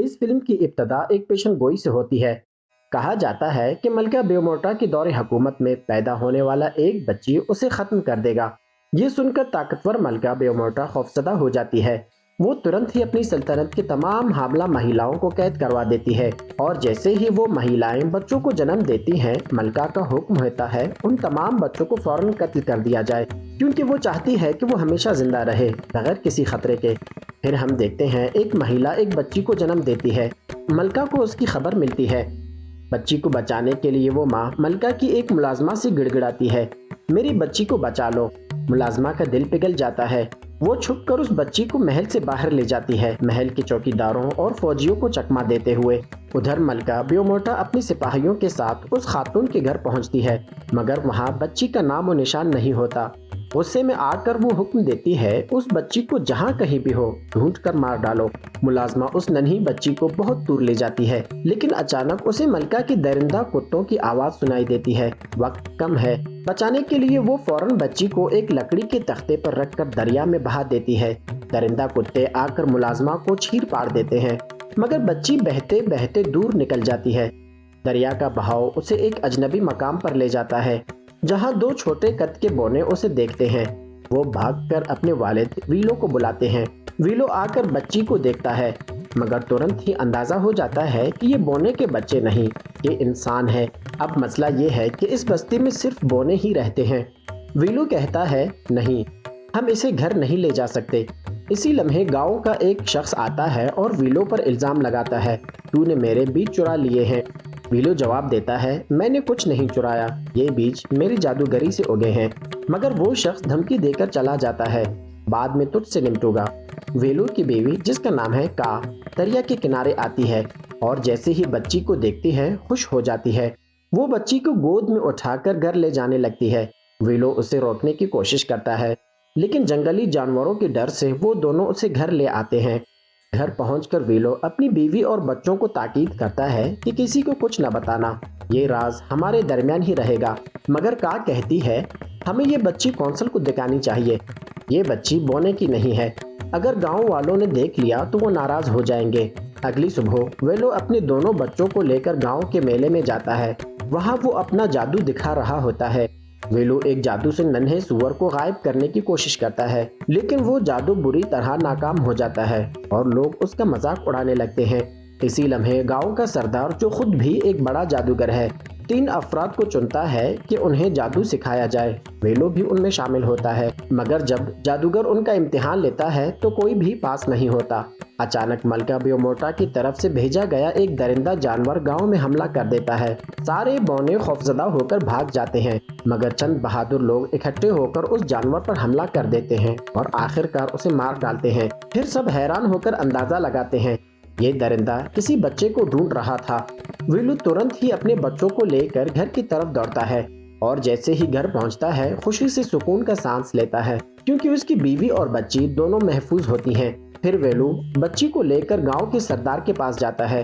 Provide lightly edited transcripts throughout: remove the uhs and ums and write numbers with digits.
इस फिल्म की इब्तिदा एक पेशन गोई से होती है। कहा जाता है कि मलका बेओमोटा की दौरे हुकूमत में पैदा होने वाला एक बच्ची उसे खत्म कर देगा। ये सुनकर ताकतवर मलका बेओमोटा खौफजदा हो जाती है। वो तुरंत ही अपनी सल्तनत की तमाम हामला महिलाओं को कैद करवा देती है और जैसे ही वो महिलाएं बच्चों को जन्म देती हैं, मलका का हुक्म होता है उन तमाम बच्चों को फौरन कत्ल कर दिया जाए, क्योंकि वो चाहती है कि वो हमेशा जिंदा रहे बगैर किसी खतरे के। फिर हम देखते हैं एक महिला एक बच्ची को जन्म देती है। मलका को उसकी खबर मिलती है। बच्ची को बचाने के लिए वो माँ मलका की एक मुलाजमा से गिड़गिड़ाती है, मेरी बच्ची को बचा लो। मुलाजमा का दिल पिघल जाता है। वो छुपकर उस बच्ची को महल से बाहर ले जाती है, महल के चौकीदारों और फौजियों को चकमा देते हुए। उधर मलका बेओमोटा अपने सिपाहियों के साथ उस खातून के घर पहुंचती है, मगर वहां बच्ची का नाम और निशान नहीं होता। गुस्से में आकर वो हुक्म देती है उस बच्ची को जहाँ कहीं भी हो ढूंढ कर मार डालो। मुलाजमा उस नन्ही बच्ची को बहुत दूर ले जाती है, लेकिन अचानक उसे मलका की दरिंदा कुत्तों की आवाज सुनाई देती है। वक्त कम है। बचाने के लिए वो फौरन बच्ची को एक लकड़ी के तख्ते पर रखकर दरिया में बहा देती है। दरिंदा कुत्ते आकर मुलाजमा को चीर फाड़ देते हैं, मगर बच्ची बहते बहते दूर निकल जाती है। दरिया का बहाव उसे एक अजनबी मकाम पर ले जाता है, जहां दो छोटे कद के बौने उसे देखते हैं। वो भागकर अपने वालिद वीलो को बुलाते हैं। वीलो आकर बच्ची को देखता है, मगर तुरंत ही अंदाजा हो जाता है कि ये बौने के बच्चे नहीं, ये इंसान है। अब मसला ये है कि इस बस्ती में सिर्फ बौने ही रहते हैं। वीलो कहता है, नहीं, हम इसे घर नहीं ले जा सकते। इसी लम्हे गांव का एक शख्स आता है और वीलो पर इल्जाम लगाता है, तूने मेरे बीज चुरा लिए हैं। वीलो जवाब देता है, मैंने कुछ नहीं चुराया, ये बीज मेरी जादूगरी से उगे हैं। मगर वो शख्स धमकी देकर चला जाता है, बाद में तुझसे निपटूंगा। वीलो की बीवी, जिसका नाम है का, दरिया के किनारे आती है और जैसे ही बच्ची को देखती है खुश हो जाती है। वो बच्ची को गोद में उठाकर घर ले जाने लगती है। वीलो उसे रोकने की कोशिश करता है, लेकिन जंगली जानवरों के डर से वो दोनों उसे घर ले आते हैं। घर पहुंचकर वीलो अपनी बीवी और बच्चों को ताकीद करता है कि किसी को कुछ न बताना, ये राज हमारे दरमियान ही रहेगा। मगर का कहती है, हमें ये बच्ची कौंसल को दिखानी चाहिए, ये बच्ची बोने की नहीं है। अगर गांव वालों ने देख लिया तो वो नाराज हो जाएंगे। अगली सुबह वेलो अपने दोनों बच्चों को लेकर गांव के मेले में जाता है। वहां वो अपना जादू दिखा रहा होता है। वेलो एक जादू से नन्हे सुअर को गायब करने की कोशिश करता है, लेकिन वो जादू बुरी तरह नाकाम हो जाता है और लोग उसका मजाक उड़ाने लगते हैं। इसी लम्हे गांव का सरदार, जो खुद भी एक बड़ा जादूगर है, 3 अफराद को चुनता है कि उन्हें जादू सिखाया जाए। वेलो भी उनमें शामिल होता है, मगर जब जादूगर उनका इम्तिहान लेता है तो कोई भी पास नहीं होता। अचानक मलका बेओमोटा की तरफ से भेजा गया एक दरिंदा जानवर गांव में हमला कर देता है। सारे बौने खौफजदा होकर भाग जाते हैं, मगर चंद बहादुर लोग इकट्ठे होकर उस जानवर पर हमला कर देते हैं और आखिरकार उसे मार डालते हैं। फिर सब हैरान होकर अंदाजा लगाते हैं, ये दरिंदा किसी बच्चे को ढूंढ रहा था। वीलू तुरंत ही अपने बच्चों को लेकर घर की तरफ दौड़ता है और जैसे ही घर पहुंचता है खुशी से सुकून का सांस लेता है, क्योंकि उसकी बीवी और बच्ची दोनों महफूज होती हैं। फिर वेलू बच्ची को लेकर गांव के सरदार के पास जाता है।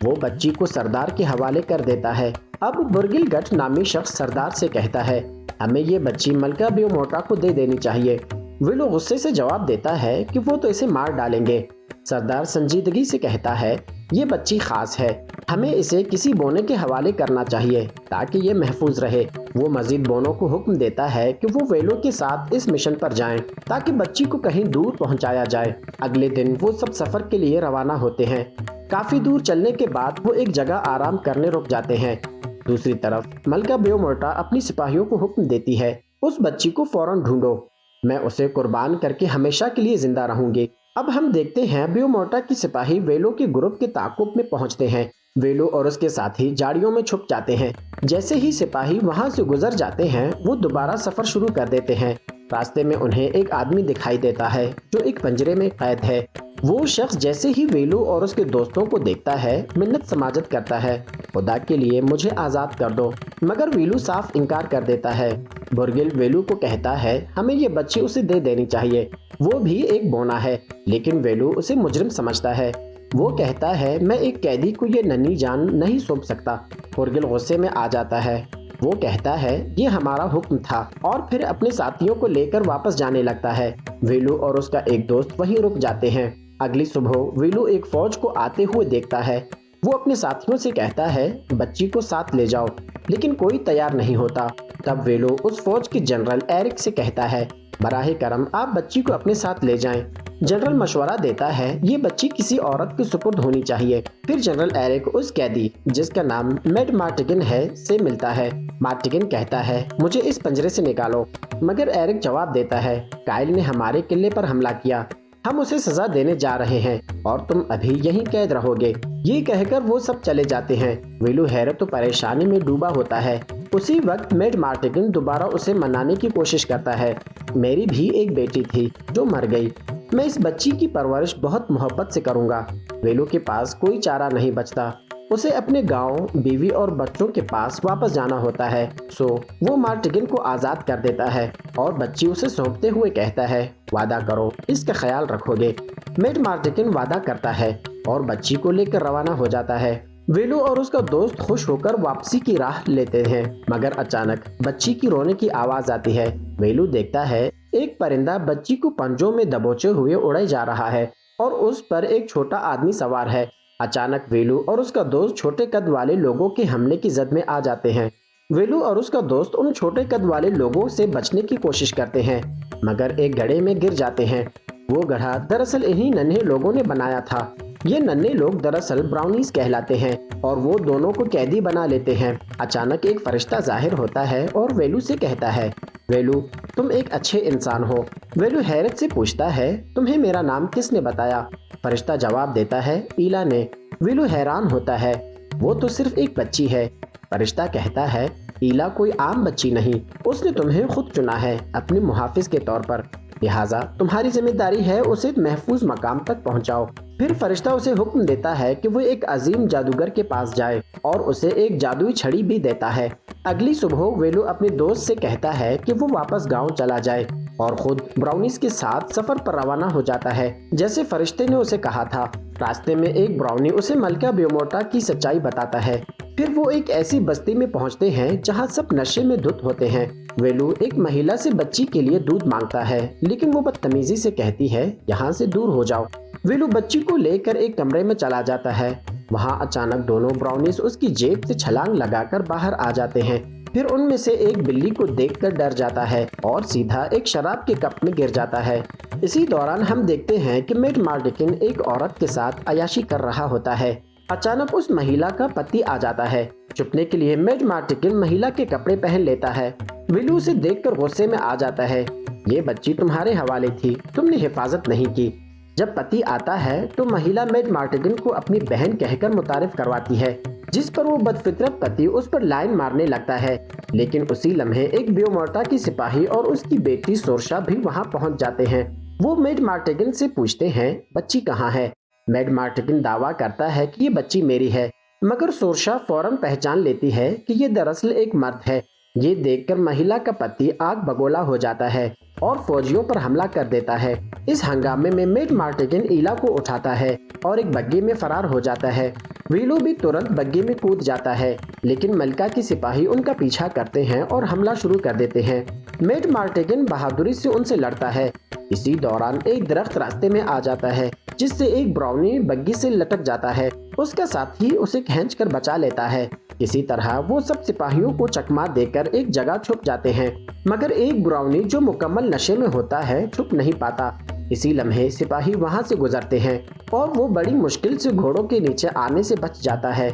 वो बच्ची को सरदार के हवाले कर देता है। अब बुर्गिल गट नामी शख्स सरदार से कहता है, हमें ये बच्ची मलका बेओमोटा को दे देनी चाहिए। वेलू गुस्से से जवाब देता है कि वो तो इसे मार डालेंगे। सरदार संजीदगी से कहता है, ये बच्ची खास है, हमें इसे किसी बोने के हवाले करना चाहिए ताकि ये महफूज रहे। वो मजीद बोनों को हुक्म देता है कि वो वेलो के साथ इस मिशन पर जाएं ताकि बच्ची को कहीं दूर पहुंचाया जाए। अगले दिन वो सब सफर के लिए रवाना होते हैं। काफी दूर चलने के बाद वो एक जगह आराम करने रुक जाते हैं। दूसरी तरफ मलका बेओमोटा अपनी सिपाहियों को हुक्म देती है, उस बच्ची को फौरन ढूंढो, मैं उसे कुर्बान करके हमेशा के लिए जिंदा रहूंगी। अब हम देखते हैं बेओमोटा की सिपाही वेलो के ग्रुप के ताकुब में पहुंचते हैं। वेलो और उसके साथी झाड़ियों में छुप जाते हैं। जैसे ही सिपाही वहां से गुजर जाते हैं वो दोबारा सफर शुरू कर देते हैं। रास्ते में उन्हें एक आदमी दिखाई देता है जो एक पंजरे में कैद है। वो शख्स जैसे ही वेलू और उसके दोस्तों को देखता है मिन्नत समाजत करता है, खुदा के लिए मुझे आज़ाद कर दो। मगर वेलू साफ इनकार कर देता है। बुर्गिल वेलू को कहता है, हमें ये बच्ची उसे दे देनी चाहिए, वो भी एक बोना है। लेकिन वेलू उसे मुजरिम समझता है। वो कहता है, मैं एक कैदी को ये नन्ही जान नहीं सौंप सकता। बुर्गिल गुस्से में आ जाता है। वो कहता है, ये हमारा हुक्म था, और फिर अपने साथियों को लेकर वापस जाने लगता है। वेलू और उसका एक दोस्त वहीं रुक जाते हैं। अगली सुबह वीलू एक फौज को आते हुए देखता है। वो अपने साथियों से कहता है बच्ची को साथ ले जाओ, लेकिन कोई तैयार नहीं होता। तब वीलू उस फौज के जनरल एरिक से कहता है बराहे करम आप बच्ची को अपने साथ ले जाएं। जनरल मशवरा देता है ये बच्ची किसी औरत के सुपुर्द होनी चाहिए। फिर जनरल एरिक उस कैदी जिसका नाम मेड मार्टिगन है से मिलता है। मार्टिगन कहता है मुझे इस पिंजरे से निकालो, मगर एरिक जवाब देता है काइल ने हमारे किले पर हमला किया, हम उसे सजा देने जा रहे हैं और तुम अभी यहीं कैद रहोगे। ये कहकर वो सब चले जाते हैं। वीलू हैरत और परेशानी में डूबा होता है। उसी वक्त मेड मार्टिगन दोबारा उसे मनाने की कोशिश करता है। मेरी भी एक बेटी थी जो मर गई, मैं इस बच्ची की परवरिश बहुत मोहब्बत से करूंगा। वीलू के पास कोई चारा नहीं बचता, उसे अपने गांव, बीवी और बच्चों के पास वापस जाना होता है। सो वो मार्टिगन को आजाद कर देता है और बच्ची उसे सौंपते हुए कहता है वादा करो इसका ख्याल रखोगे। मेड मार्टिगन वादा करता है और बच्ची को लेकर रवाना हो जाता है। वीलू और उसका दोस्त खुश होकर वापसी की राह लेते हैं, मगर अचानक बच्ची की रोने की आवाज आती है। वीलू देखता है एक परिंदा बच्ची को पंजों में दबोचे हुए उड़े जा रहा है और उस पर एक छोटा आदमी सवार है। अचानक वीलू और उसका दोस्त छोटे कद वाले लोगों के हमले की जद में आ जाते हैं। वीलू और उसका दोस्त उन छोटे कद वाले लोगों से बचने की कोशिश करते हैं, मगर एक गड्ढे में गिर जाते हैं। वो गड्ढा दरअसल इन्हीं नन्हे लोगों ने बनाया था। ये नन्हे लोग दरअसल ब्राउनीज कहलाते हैं और वो दोनों को कैदी बना लेते हैं। अचानक एक फरिश्ता जाहिर होता है और वेलू से कहता है वेलू तुम एक अच्छे इंसान हो। वेलू हैरत से पूछता है तुम्हें मेरा नाम किसने बताया? फरिश्ता जवाब देता है ईला ने। वेलू हैरान होता है वो तो सिर्फ एक बच्ची है। फरिश्ता कहता है ईला कोई आम बच्ची नहीं, उसने तुम्हें खुद चुना है अपने मुहाफिज के तौर पर, लिहाजा तुम्हारी जिम्मेदारी है उसे महफूज मकाम तक पहुंचाओ। फिर फरिश्ता उसे हुक्म देता है कि वो एक अजीम जादूगर के पास जाए और उसे एक जादुई छड़ी भी देता है। अगली सुबह वेलू अपने दोस्त से कहता है कि वो वापस गांव चला जाए और खुद ब्राउनीज के साथ सफर पर रवाना हो जाता है जैसे फरिश्ते ने उसे कहा था। रास्ते में एक ब्राउनी उसे मलका बेओमोटा की सच्चाई बताता है। फिर वो एक ऐसी बस्ती में पहुंचते हैं जहां सब नशे में धुत होते हैं। वेलू एक महिला से बच्ची के लिए दूध मांगता है, लेकिन वो बदतमीजी से कहती है यहाँ से दूर हो जाओ। वेलू बच्ची को लेकर एक कमरे में चला जाता है। वहाँ अचानक दोनों ब्राउनीज उसकी जेब से छलांग लगाकर बाहर आ जाते हैं। फिर उनमें से एक बिल्ली को देखकर डर जाता है और सीधा एक शराब के कप में गिर जाता है। इसी दौरान हम देखते हैं कि मेड मार्टिगन एक औरत के साथ अयाशी कर रहा होता है। अचानक उस महिला का पति आ जाता है। छुपने के लिए मेड मार्टिगन महिला के कपड़े पहन लेता है। विलू उसे देखकर गुस्से में आ जाता है। ये बच्ची तुम्हारे हवाले थी, तुमने हिफाजत नहीं की। जब पति आता है तो महिला मेड मार्टिगन को अपनी बहन कहकर मुतारिफ करवाती है, जिस पर वो बदफितरत पति उस पर लाइन मारने लगता है। लेकिन उसी लम्हे एक बेओमोटा की सिपाही और उसकी बेटी सोरशा भी वहाँ पहुँच जाते हैं। वो मेड मार्टिगन से पूछते हैं बच्ची कहाँ है? मेड मार्टिगन दावा करता है कि ये बच्ची मेरी है, मगर सोरशा फौरन पहचान लेती है कि ये दरअसल एक मर्द है। ये देखकर महिला का पति आग बगोला हो जाता है और फौजियों पर हमला कर देता है। इस हंगामे में मेड मार्टिगन ईला को उठाता है और एक बग्घी में फरार हो जाता है। वीलू भी तुरंत बग्घी में कूद जाता है, लेकिन मलका की सिपाही उनका पीछा करते हैं और हमला शुरू कर देते हैं। मेड मार्टिगन बहादुरी से उनसे लड़ता है। इसी दौरान एक दरख्त रास्ते में आ जाता है, जिससे एक ब्राउनी बग्घी से लटक जाता है। उसका साथी उसे खींचकर बचा लेता है। इसी तरह वो सब सिपाहियों को चकमा देकर एक जगह छुप जाते हैं, मगर एक ब्राउनी जो मुकम्मल नशे में होता है छुप नहीं पाता। इसी लम्हे सिपाही वहां से गुजरते हैं और वो बड़ी मुश्किल से घोड़ों के नीचे आने से बच जाता है।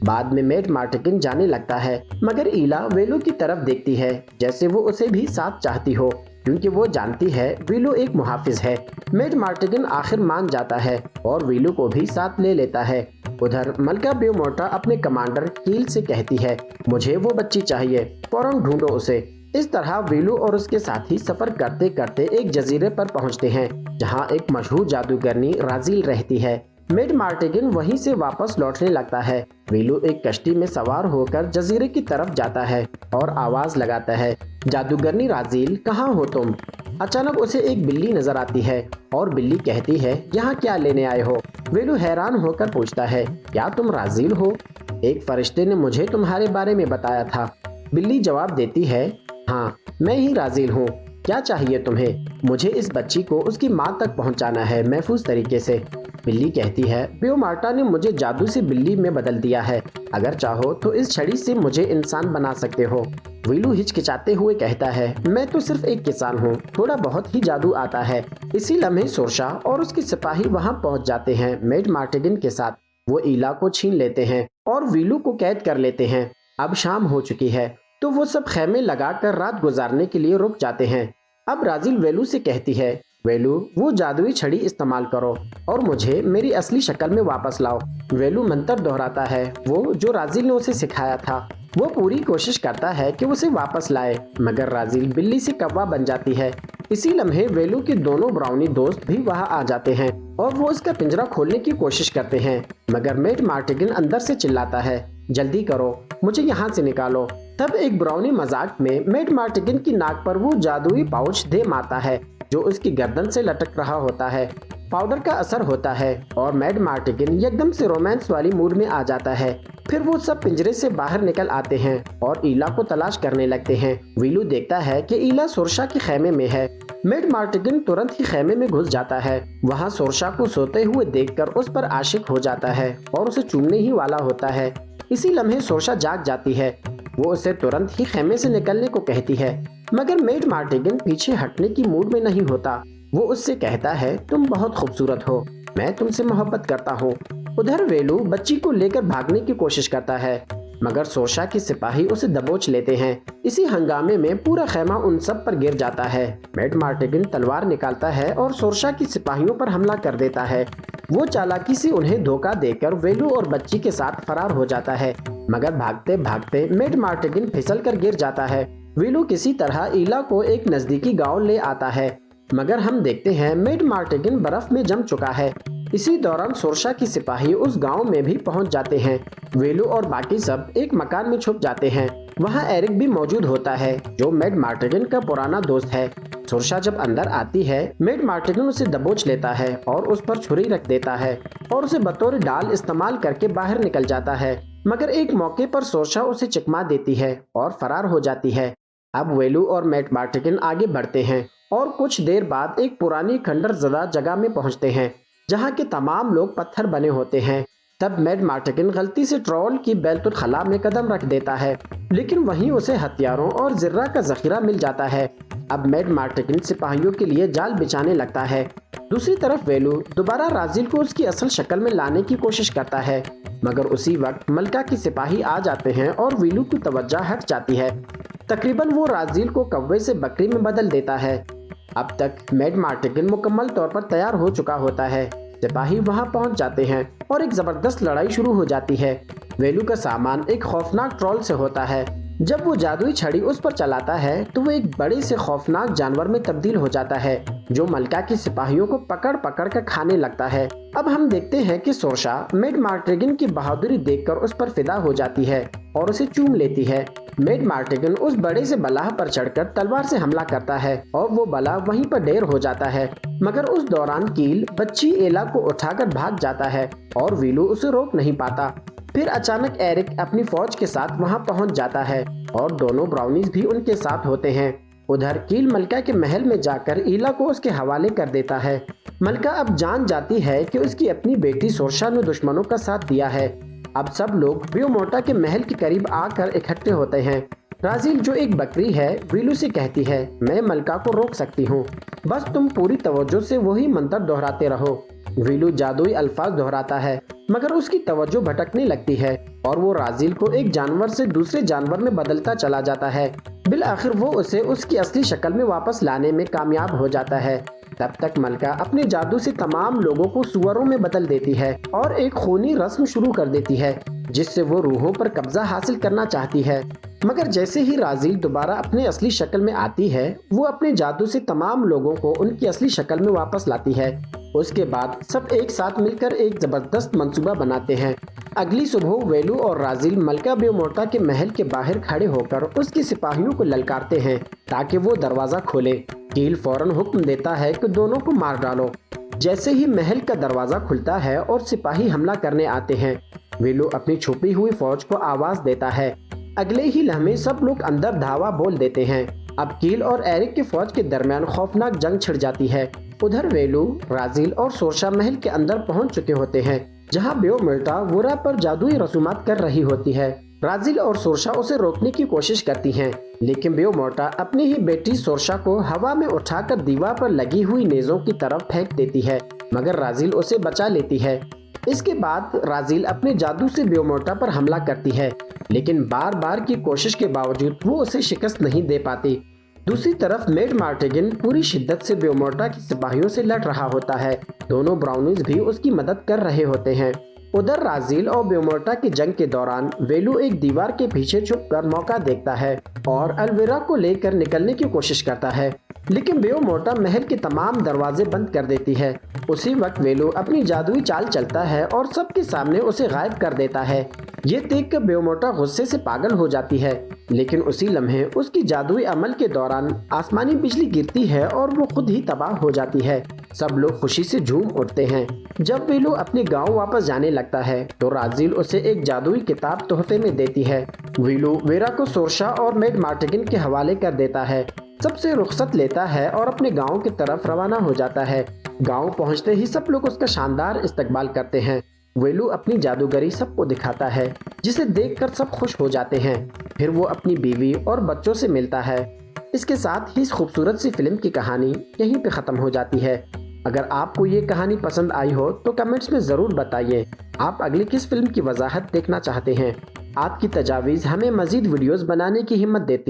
बाद में मेड मार्टिगन जाने लगता है, मगर ईला वेलू की तरफ देखती है जैसे वो उसे भी साथ चाहती हो, क्योंकि वो जानती है वीलू एक मुहाफिज है। मेड मार्टिगन आखिर मान जाता है और वीलू को भी साथ ले लेता है। उधर मलका बेओमोटा अपने कमांडर कील से कहती है मुझे वो बच्ची चाहिए, फौरन ढूंढो उसे। इस तरह वीलू और उसके साथी सफर करते करते एक जजीरे पर पहुंचते हैं, जहां एक मशहूर जादूगरनी राजील रहती है। मेड मार्टिगन वहीं से वापस लौटने लगता है। वीलू एक कश्ती में सवार होकर जजीरे की तरफ जाता है और आवाज लगाता है जादूगरनी राजील कहाँ हो तुम? अचानक उसे एक बिल्ली नजर आती है और बिल्ली कहती है यहाँ क्या लेने आए हो? वीलू हैरान होकर पूछता है क्या तुम राजील हो? एक फरिश्ते ने मुझे तुम्हारे बारे में बताया था। बिल्ली जवाब देती है हाँ मैं ही राजील हूँ, क्या चाहिए तुम्हें? मुझे इस बच्ची को उसकी माँ तक पहुंचाना है महफूज तरीके से। बिल्ली कहती है, बेओमार्टा ने मुझे जादू से बिल्ली में बदल दिया है। अगर चाहो तो इस छड़ी से मुझे इंसान बना सकते हो। वीलू हिचकिचाते हुए कहता है, मैं तो सिर्फ एक किसान हूँ, थोड़ा बहुत ही जादू आता है। इसी लम्हे सोरशा और उसके सिपाही वहाँ पहुँच जाते हैं मेड मार्टिगन के साथ। वो ईला को छीन लेते हैं और वीलू को कैद कर लेते हैं। अब शाम हो चुकी है तो वो सब खेमे लगाकर रात गुजारने के लिए रुक जाते हैं। अब राजिल वेलू से कहती है, वेलू वो जादुई छड़ी इस्तेमाल करो और मुझे मेरी असली शक्ल में वापस लाओ। वेलू मंत्र दोहराता है वो जो राजिल ने उसे सिखाया था। वो पूरी कोशिश करता है कि उसे वापस लाए, मगर राजिल बिल्ली से कौवा बन जाती है। इसी लम्हे वेलू के दोनों ब्राउनी दोस्त भी वहां आ जाते हैं और वो इसका पिंजरा खोलने की कोशिश करते हैं, मगर मेड मार्टिगन अंदर से चिल्लाता है, जल्दी करो, मुझे यहाँ से निकालो। तब एक ब्राउनी मजाक में मेड मार्टिगन की नाक पर वो जादुई पाउच दे मारता है जो उसकी गर्दन से लटक रहा होता है। पाउडर का असर होता है और मेड मार्टिगन एकदम से रोमांस वाली मूड में आ जाता है। फिर वो सब पिंजरे से बाहर निकल आते हैं और ईला को तलाश करने लगते हैं। वीलू देखता है कि ईला सोरशा के खेमे में है। मेड मार्टिगन तुरंत ही खेमे में घुस जाता है। वहाँ सोरशा को सोते हुए देखकर उस पर आशिक हो जाता है और उसे चूमने ही वाला होता है। इसी लम्हे सोरशा जाग जाती है। वो उसे तुरंत ही खेमे से निकलने को कहती है, मगर मेड मार्टिगन पीछे हटने की मूड में नहीं होता। वो उससे कहता है, तुम बहुत खूबसूरत हो, मैं तुमसे मोहब्बत करता हूँ। उधर वेलू बच्ची को लेकर भागने की कोशिश करता है, मगर सोरशा के सिपाही उसे दबोच लेते हैं। इसी हंगामे में पूरा खेमा उन सब पर गिर जाता है। मेड मार्टिगन तलवार निकालता है और सोरशा के सिपाहियों पर हमला कर देता है। वो चालाकी से उन्हें धोखा देकर वेलू और बच्ची के साथ फरार हो जाता है, मगर भागते भागते मेड मार्टिगन फिसल कर गिर जाता है। वेलू किसी तरह ईला को एक नजदीकी गांव ले आता है, मगर हम देखते हैं मेड मार्टिगन बर्फ में जम चुका है। इसी दौरान सोरशा के सिपाही उस गांव में भी पहुंच जाते हैं। वेलू और बाकी सब एक मकान में छुप जाते हैं। वहां एरिक भी मौजूद होता है जो मेड मार्टिगन का पुराना दोस्त है। सोरशा जब अंदर आती है, मेड मार्टिगन उसे दबोच लेता है और उस पर छुरी रख देता है और उसे बतौर डाल इस्तेमाल करके बाहर निकल जाता है, मगर एक मौके पर सोरशा उसे चकमा देती है और फरार हो जाती है। अब वेलू और मेड मार्टिगन आगे बढ़ते हैं और कुछ देर बाद एक पुरानी खंडर ज़दा जगह में पहुंचते हैं जहां के तमाम लोग पत्थर बने होते हैं। तब मेड मार्टिगन गलती से ट्रोल की बैतुल खला में कदम रख देता है, लेकिन वहीं उसे हथियारों और जिर्रा का जखीरा मिल जाता है। अब मेड मार्टिगन सिपाहियों के लिए जाल बिछाने लगता है। दूसरी तरफ वेलू दोबारा राजिल को उसकी असल शक्ल में लाने की कोशिश करता है, मगर उसी वक्त मलका के सिपाही आ जाते हैं और वेलू की तवज्जो हट जाती है। तकरीबन वो राजिल को कौवे से बकरी में बदल देता है। अब तक मेड मार्टिगन मुकम्मल तौर पर तैयार हो चुका होता है। सिपाही वहां पहुंच जाते हैं और एक जबरदस्त लड़ाई शुरू हो जाती है। वेलू का सामान एक खौफनाक ट्रोल से होता है। जब वो जादुई छड़ी उस पर चलाता है तो वो एक बड़े से खौफनाक जानवर में तब्दील हो जाता है जो मलका के सिपाहियों को पकड़ पकड़ कर खाने लगता है। अब हम देखते हैं कि सोरशा मेड मार्टिगन की बहादुरी देखकर उस पर फिदा हो जाती है और उसे चूम लेती है। मेड मार्टिगन उस बड़े से बलाह पर चढ़कर तलवार से हमला करता है और वो बलाह वहीं पर ढेर हो जाता है, मगर उस दौरान कील बच्ची एला को उठाकर भाग जाता है और वीलू उसे रोक नहीं पाता। फिर अचानक एरिक अपनी फौज के साथ वहां पहुंच जाता है और दोनों ब्राउनीज भी उनके साथ होते हैं। उधर कील मलका के महल में जाकर ईला को उसके हवाले कर देता है। मलका अब जान जाती है कि उसकी अपनी बेटी सोरशा ने दुश्मनों का साथ दिया है। अब सब लोग बेओमार्टा के महल के करीब आकर इकट्ठे होते हैं। राजिल जो एक बकरी है वीलू से कहती है, मैं मलका को रोक सकती हूँ, बस तुम पूरी तवज्जो से वही मंत्र दोहराते रहो। वीलू जादुई अल्फाज दोहराता है, मगर उसकी तवज्जो भटकने लगती है और वो राजिल को एक जानवर से दूसरे जानवर में बदलता चला जाता है। बिल आखिर वो उसे उसकी असली शक्ल में वापस लाने में कामयाब हो जाता है। तब तक मलका अपने जादू से तमाम लोगों को सुअरों में बदल देती है और एक खूनी रस्म शुरू कर देती है जिससे वो रूहों पर कब्जा हासिल करना चाहती है। मगर जैसे ही राजिल दोबारा अपने असली शक्ल में आती है, वो अपने जादू से तमाम लोगों को उनकी असली शक्ल में वापस लाती है। उसके बाद सब एक साथ मिलकर एक जबरदस्त मंसूबा बनाते हैं। अगली सुबह वेलू और राजिल मलका बेओमार्टा के महल के बाहर खड़े होकर उसके सिपाहियों को ललकारते हैं ताकि वो दरवाजा खोले। कील फौरन हुक्म देता है कि दोनों को मार डालो। जैसे ही महल का दरवाजा खुलता है और सिपाही हमला करने आते हैं, वेलू अपनी छुपी हुई फौज को आवाज देता है। अगले ही लम्हे सब लोग अंदर धावा बोल देते हैं। अब कील और एरिक की फौज के दरमियान खौफनाक जंग छिड़ जाती है। उधर वेलू, राजील और सोरशा महल के अंदर पहुंच चुके होते हैं, जहां बेओमोल्टा वोरा पर जादुई रसूमात कर रही होती है। राजील और सोरशा उसे रोकने की कोशिश करती हैं, लेकिन बेओमोल्टा अपनी ही बेटी सोरशा को हवा में उठाकर दीवार पर लगी हुई नेज़ों की तरफ फेंक देती है, मगर राजील उसे बचा लेती है। इसके बाद राजील अपने जादू से बेओमोल्टा पर हमला करती है, लेकिन बार बार की कोशिश के बावजूद वो उसे शिकस्त नहीं दे पाती। दूसरी तरफ मेड मार्टिगन पूरी शिद्दत से बेओमोल्टा की सिपाहियों से लड़ रहा होता है। दोनों ब्राउनीज भी उसकी मदद कर रहे होते हैं। उधर राजील और बेओमोल्टा की जंग के दौरान वेलू एक दीवार के पीछे छुपकर मौका देखता है और अल्वेरा को लेकर निकलने की कोशिश करता है, लेकिन बेओमोल्टा महल के तमाम दरवाजे बंद कर देती है। उसी वक्त वेलू अपनी जादुई चाल चलता है और सबके सामने उसे गायब कर देता है। ये देखकर बेओमोल्टा गुस्से से पागल हो जाती है, लेकिन उसी लम्हे उसकी जादुई अमल के दौरान आसमानी बिजली गिरती है और वो खुद ही तबाह हो जाती है। सब लोग खुशी से झूम उठते हैं। जब वेलू अपने गांव वापस जाने लगता है तो राजील उसे एक जादुई किताब तोहफे में देती है। वेलू वेरा को सोरशा और मेड मार्टिगन के हवाले कर देता है, सबसे रुखसत लेता है और अपने गांव की तरफ रवाना हो जाता है। गांव पहुंचते ही सब लोग उसका शानदार इस्तकबाल करते हैं। वेलू अपनी जादूगरी सबको दिखाता है, जिसे देखकर सब खुश हो जाते हैं। फिर वो अपनी बीवी और बच्चों से मिलता है। इसके साथ ही इस खूबसूरत सी फिल्म की कहानी यहीं पे ख़त्म हो जाती है। अगर आपको ये कहानी पसंद आई हो तो कमेंट्स में ज़रूर बताइए आप अगली किस फिल्म की वजाहत देखना चाहते हैं। आपकी तजावीज़ हमें मज़ीद वीडियोज़ बनाने की हिम्मत देती